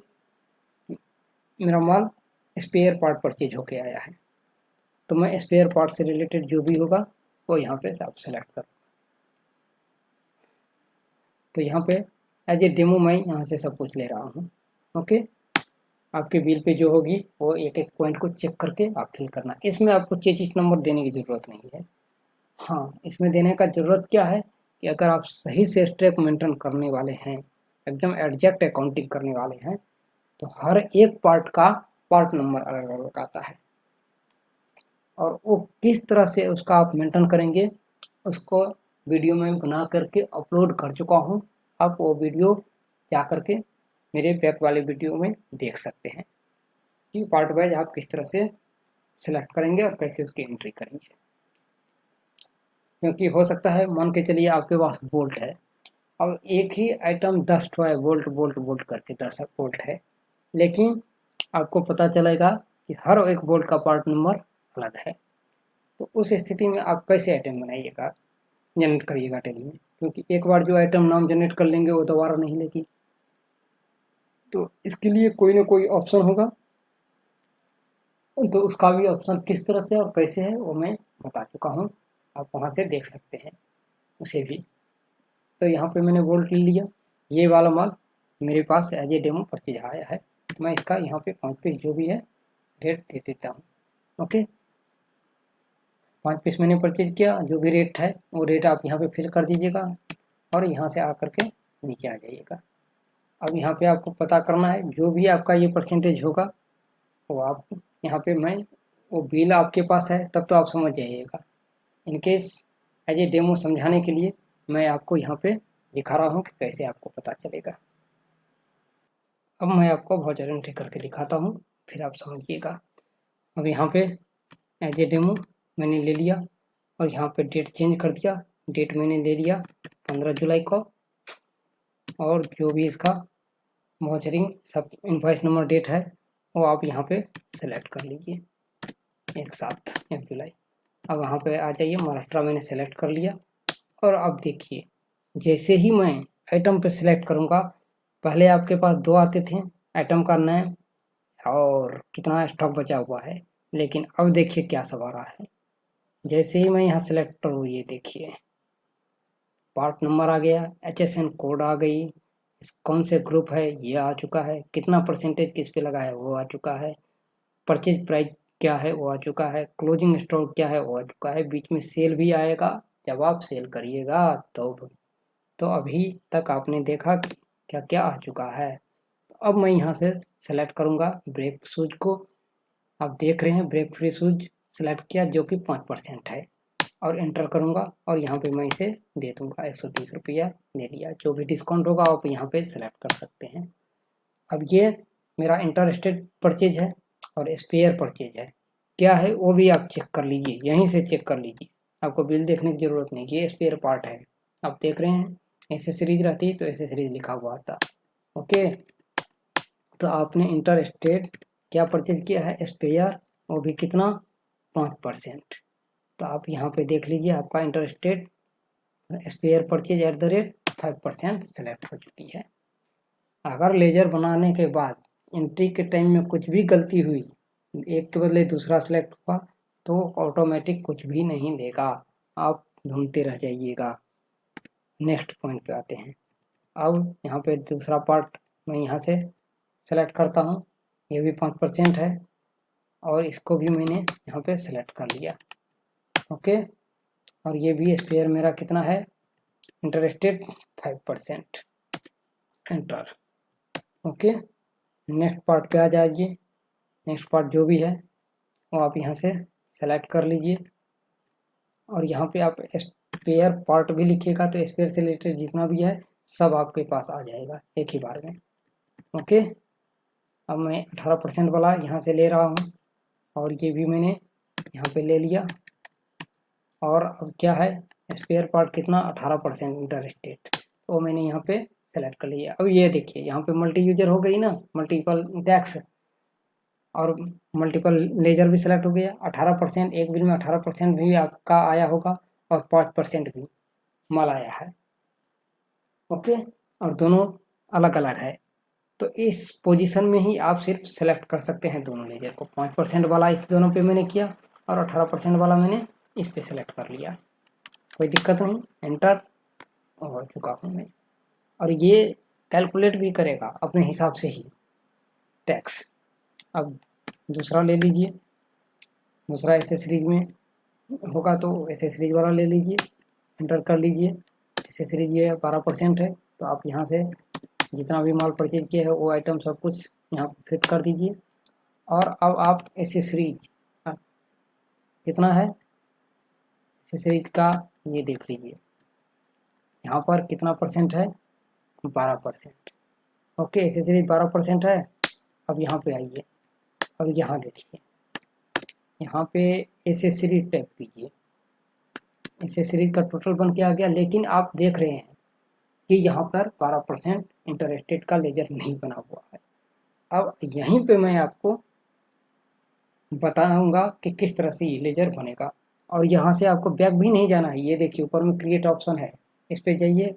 मेरा माल स्पेयर पार्ट परचेज होके आया है, तो मैं स्पेयर पार्ट से रिलेटेड जो भी होगा वो यहाँ पे आप सेलेक्ट कर। तो यहाँ पे एज ए डेमो मैं यहाँ से सब कुछ ले रहा हूँ। ओके, आपके बिल पे जो होगी वो एक एक पॉइंट को चेक करके आप फिल करना। इसमें आपको 33 नंबर देने की ज़रूरत नहीं है। हाँ, इसमें देने का ज़रूरत क्या है कि अगर आप सही से स्ट्रेक मेंटेन करने वाले हैं, एकदम एग्जैक्ट अकाउंटिंग करने वाले हैं, तो हर एक पार्ट का पार्ट नंबर अलग अलग आता है और वो किस तरह से उसका आप मेंटेन करेंगे उसको वीडियो में बना करके अपलोड कर चुका हूँ। आप वो वीडियो जा करके मेरे बैक वाले वीडियो में देख सकते हैं कि पार्ट वाइज आप किस तरह से सिलेक्ट करेंगे और कैसे उसकी एंट्री करेंगे। क्योंकि हो सकता है मान के चलिए आपके पास बोल्ट है और एक ही आइटम 10 ठो है, बोल्ट बोल्ट बोल्ट करके 10 बोल्ट है, लेकिन आपको पता चलेगा कि हर एक बोल्ट का पार्ट नंबर अलग है। तो उस स्थिति में आप कैसे आइटम बनाइएगा, जनरेट करिएगा टैली में, क्योंकि एक बार जो आइटम नाम जनरेट कर लेंगे वो दोबारा नहीं लेगी। तो इसके लिए कोई ना कोई ऑप्शन होगा, तो उसका भी ऑप्शन किस तरह से और कैसे है वो मैं बता चुका हूँ, आप वहाँ से देख सकते हैं उसे भी। तो यहाँ पे मैंने बोल्ट ले लिया, ये वाला माल मेरे पास एज ए डेमो परचेज आया है, मैं इसका यहाँ पे 5 पीस जो भी है रेट दे देता हूँ। ओके, 5 पीस मैंने परचेज किया, जो भी रेट है वो रेट आप यहाँ पे फिल कर दीजिएगा और यहाँ से आकर के नीचे आ जाइएगा। अब यहाँ पे आपको पता करना है, जो भी आपका ये परसेंटेज होगा वो आप यहाँ पे वो बिल आपके पास है तब तो आप समझ जाइएगा। इनकेस एज ए डेमो समझाने के लिए मैं आपको यहाँ पे दिखा रहा हूँ कि कैसे आपको पता चलेगा। अब मैं आपको वाउचर एंट्री करके दिखाता हूँ, फिर आप समझिएगा। अब यहाँ पे एज ए डेमो मैंने ले लिया और यहाँ पे डेट चेंज कर दिया। डेट मैंने ले लिया 15 जुलाई को, और जो भी इसका वाउचरिंग सब इनवॉइस नंबर डेट है वो आप यहाँ पे सेलेक्ट कर लीजिए एक साथ 1 जुलाई। अब यहाँ पे आ जाइए, महाराष्ट्र मैंने सेलेक्ट कर लिया। और अब देखिए, जैसे ही मैं आइटम पे सिलेक्ट करूँगा, पहले आपके पास 2 आते थे, आइटम का नेम और कितना स्टॉक बचा हुआ है, लेकिन अब देखिए क्या सब आ रहा है। जैसे ही मैं यहाँ सेलेक्ट करूँ, ये देखिए पार्ट नंबर आ गया, HSN कोड आ गई, कौन से ग्रुप है ये आ चुका है, कितना परसेंटेज किस पे लगा है वो आ चुका है, परचेज प्राइस क्या है वो आ चुका है, क्लोजिंग स्टॉक क्या है वो आ चुका है, बीच में सेल भी आएगा जब आप सेल करिएगा तो अभी तक आपने देखा क्या क्या आ चुका है। तो अब मैं यहाँ से सेलेक्ट करूँगा ब्रेक शूज को। आप देख रहे हैं ब्रेक फ्री शूज सेलेक्ट किया जो कि 5% है, और एंटर करूँगा और यहाँ पे मैं इसे दे दूँगा 130 रुपया ले लिया। जो भी डिस्काउंट होगा आप यहाँ पे सेलेक्ट कर सकते हैं। अब ये मेरा इंटर स्टेट परचेज है और स्पेयर परचेज है, क्या है वो भी आप चेक कर लीजिए, यहीं से चेक कर लीजिए, आपको बिल देखने की ज़रूरत नहीं। ये स्पेयर पार्ट है, आप देख रहे हैं एसेसरीज रहती तो एसेसरीज लिखा हुआ आता। ओके, तो आपने इंटर स्टेट क्या परचेज किया है, स्पेयर, वो भी कितना 5%। तो आप यहाँ पे देख लीजिए आपका inter state spare purchase @5% select हो चुकी है। अगर लेजर बनाने के बाद एंट्री के टाइम में कुछ भी गलती हुई, एक के बदले दूसरा सेलेक्ट हुआ, तो ऑटोमेटिक कुछ भी नहीं देगा, आप ढूंढते रह जाइएगा। नेक्स्ट पॉइंट पे आते हैं। अब यहाँ पे दूसरा पार्ट मैं यहाँ से सेलेक्ट करता हूँ, ये भी 5% है और इसको भी मैंने यहाँ पे सेलेक्ट कर लिया। ओके, और ये भी स्पेयर मेरा कितना है, interested 5%, enter. Okay, next part पे आ जाइए। नेक्स्ट पार्ट जो भी है वो आप यहाँ से सेलेक्ट कर लीजिए और यहाँ पे आप स्पेयर पार्ट भी लिखिएगा तो स्पेयर से रिलेटेड जितना भी है सब आपके पास आ जाएगा एक ही बार में। ओके, अब मैं 18% वाला यहाँ से ले रहा हूँ और ये भी मैंने यहाँ पे ले लिया। और अब क्या है, स्पेयर पार्ट कितना 18% इंटरेस्टेड, तो मैंने यहाँ पे सेलेक्ट कर लिया। अब ये देखिए यहाँ पे मल्टी यूजर हो गई ना, मल्टीपल टैक्स और मल्टीपल लेजर भी सेलेक्ट हो गया। 18% एक बिल में 18% भी आपका आया होगा और 5% भी माल आया है। ओके, और दोनों अलग अलग है, तो इस पोजीशन में ही आप सिर्फ सेलेक्ट कर सकते हैं दोनों लेजर को। 5% वाला इस दोनों पे मैंने किया और 18% वाला मैंने इस पे सेलेक्ट कर लिया, कोई दिक्कत नहीं, एंटर हो चुका हूँ मैं। और ये कैलकुलेट भी करेगा अपने हिसाब से ही टैक्स। अब दूसरा ले लीजिए, दूसरा एसेसरीज में होगा तो एसेसरीज वाला ले लीजिए, एंटर कर लीजिए। एसेसरीज ये 12% है, तो आप यहाँ से जितना भी माल परचेज किया है वो आइटम सब कुछ यहाँ फिट कर दीजिए। और अब आप एसेसरीज कितना है एसेसरीज का ये देख लीजिए, यहाँ पर कितना परसेंट है, 12%। ओके, एसेसरीज 12% है। अब यहाँ पे आइए और यहाँ देखिए, यहाँ पे एसेसरीज टैप कीजिए, एसेसरीज का टोटल बन के आ गया। लेकिन आप देख रहे हैं कि यहाँ पर 12% इंटरेस्टेड का लेजर नहीं बना हुआ है। अब यहीं पे मैं आपको बताऊंगा कि किस तरह से ये लेजर बनेगा, और यहाँ से आपको बैक भी नहीं जाना है। ये देखिए ऊपर में क्रिएट ऑप्शन है, इस पे जाइए,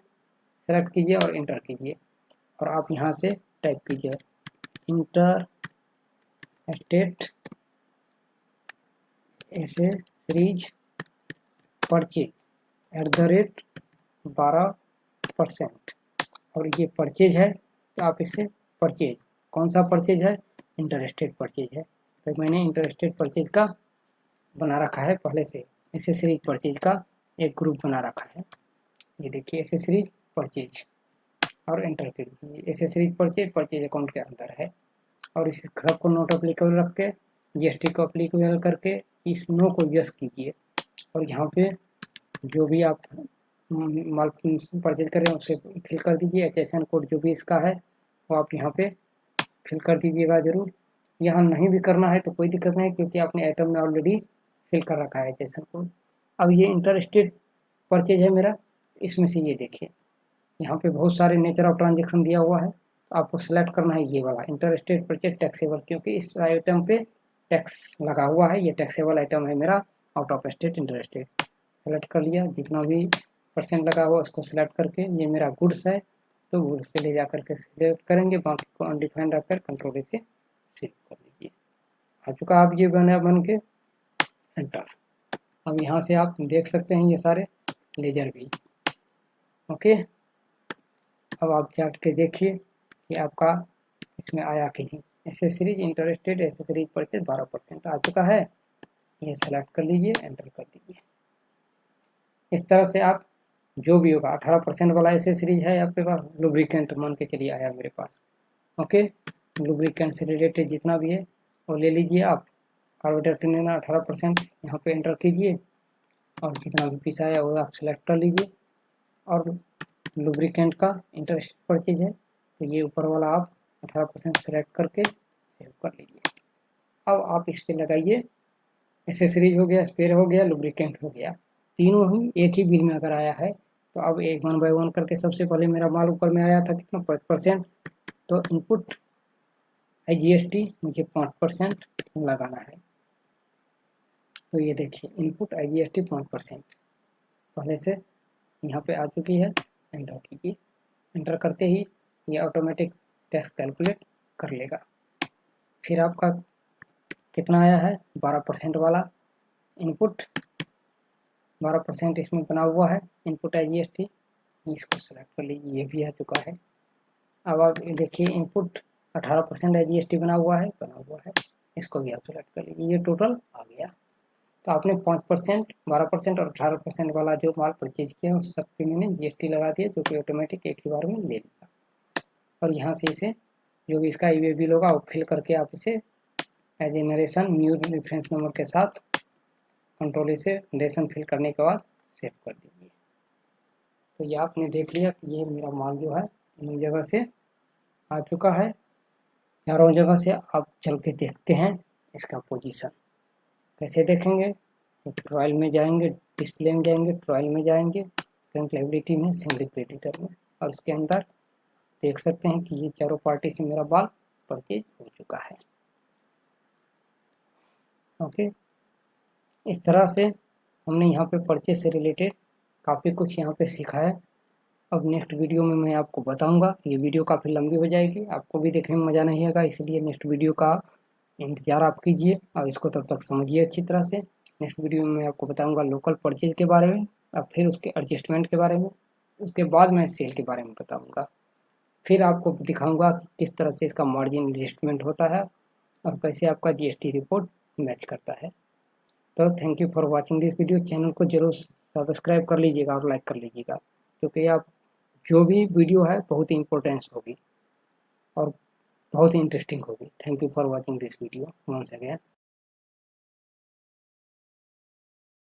सेलेक्ट कीजिए और एंटर कीजिए और आप यहाँ से टाइप कीजिए इंटर स्टेट एसेसरीज परचेज @12%, और ये परचेज है तो आप इसे परचेज, कौन सा परचेज है, इंटरेस्टेड परचेज है, तो मैंने इंटरेस्टेड परचेज का बना रखा है पहले से। एसेसरीज परचेज का एक ग्रुप बना रखा है। ये देखिए एसेसरीज परचेज और एंटर कर दीजिए। एसेसरीज परचेज अकाउंट के अंदर है और इस सबको नॉट अप्लीकेबल रख के जीएसटी को अप्लीकेबल करके इस नो को यस कीजिए और यहाँ पे जो भी आप माल परचेज कर रहे हैं उसे फिल कर दीजिए। HSN कोड जो भी इसका है वो आप यहाँ पे फिल कर दीजिएगा ज़रूर। यहाँ नहीं भी करना है तो कोई दिक्कत नहीं, क्योंकि आपने आइटम में ऑलरेडी फिल कर रखा है HSN कोड। अब ये इंटर स्टेट परचेज है मेरा, इसमें से ये देखिए यहाँ पे बहुत सारे नेचर ऑफ ट्रांजेक्शन दिया हुआ है। आपको सेलेक्ट करना है ये वाला इंटर स्टेट परचेज टैक्सेबल, क्योंकि इस आइटम पे टैक्स लगा हुआ है। ये टैक्सेबल आइटम है मेरा, out of state inter state. Select कर लिया, जितना भी परसेंट लगा हुआ उसको सिलेक्ट करके ये मेरा गुड्स है तो गुड्स पे ले जा करके सिलेक्ट करेंगे, बाकी को अनडिफाइंड रखकर कंट्रोल से सेव कर लीजिए। आ चुका आप ये बन के एंटर। अब यहाँ से आप देख सकते हैं ये सारे लेजर भी। ओके, अब आप जाके देखिए कि आपका इसमें आया कि नहीं। Accessories inter state accessories purchase 12% आ चुका है, ये सेलेक्ट कर लीजिए, एंटर कर दीजिए। इस तरह से आप जो भी होगा 18% वाला एसेसरीज है आपके पास, लुब्रिकेंट मान के चलिए आया मेरे पास। ओके, लुब्रिकेंट से रिलेटेड जितना भी है वो ले लीजिए आप। कार्बोरेटर टिन 18% यहाँ पे एंटर कीजिए और जितना भी पीस आया वो आप सेलेक्ट कर लीजिए। और लुब्रिकेंट का इंटरेस्ट परचेज है तो ये ऊपर वाला आप 18% सेलेक्ट करके सेव कर लीजिए। अब आप इस पर लगाइए, एसेसरीज हो गया, स्पेयर हो गया, लुब्रिकेंट हो गया, तीनों ही एक ही बिल में अगर आया है तो अब एक 1 बाय 1 करके सबसे पहले मेरा माल ऊपर में आया था कितना 5%, तो इनपुट IGST मुझे 5% लगाना है। तो ये देखिए इनपुट IGST 5% पहले से यहाँ पे आ चुकी है। एंटर कीजिए, एंटर करते ही ये ऑटोमेटिक टैक्स कैलकुलेट कर लेगा। फिर आपका कितना आया है 12% वाला इनपुट, 12% इसमें बना हुआ है इनपुट IGST, इसको सेलेक्ट कर लीजिए, ये भी आ चुका है। अब आप देखिए इनपुट 18% IGST बना हुआ है, इसको भी आप सेलेक्ट कर लीजिए, ये टोटल आ गया। तो आपने 5%, 12% और 18% वाला जो माल परचेज किया उस सब पे मैंने GST लगा दिया, जो कि ऑटोमेटिक एक ही बार में ले लिया। और यहाँ से इसे जो भी इसका ई-वे बिल होगा वो फिल करके आप इसे as a narration new reference number के साथ कंट्रोल से नरेशन फिल करने के बाद सेव कर दीजिए। तो ये आपने देख लिया कि ये मेरा माल जो है इन जगह से आ चुका है। चारों जगह से आप चल के देखते हैं इसका पोजीशन। कैसे देखेंगे तो ट्रायल में जाएंगे, डिस्प्ले में जाएंगे, ट्रायल में जाएंगे, करंट लायबिलिटी में, सिंगल क्रेडिटर में, और उसके अंदर देख सकते हैं कि ये चारों पार्टी से मेरा माल परचेज हो चुका है। ओके, इस तरह से हमने यहाँ पे परचेज से रिलेटेड काफ़ी कुछ यहाँ पे सीखा है। अब नेक्स्ट वीडियो में मैं आपको बताऊंगा। ये वीडियो काफ़ी लंबी हो जाएगी, आपको भी देखने में मज़ा नहीं आएगा, इसलिए नेक्स्ट वीडियो का इंतज़ार आप कीजिए और इसको तब तक समझिए अच्छी तरह से। नेक्स्ट वीडियो में मैं आपको बताऊंगा लोकल परचेज के बारे में और फिर उसके एडजस्टमेंट के बारे में, उसके बाद मैं सेल के बारे में बताऊँगा। फिर आपको दिखाऊँगा कि किस तरह से इसका मार्जिन एडजस्टमेंट होता है और कैसे आपका GST रिपोर्ट मैच करता है। तो thank you for watching this video. Channel को जरूर सब्सक्राइब कर लीजिएगा और लाइक कर लीजिएगा, क्योंकि आप जो भी वीडियो है बहुत ही इंपॉर्टेंस होगी और बहुत ही इंटरेस्टिंग होगी। Thank you for watching this video once again.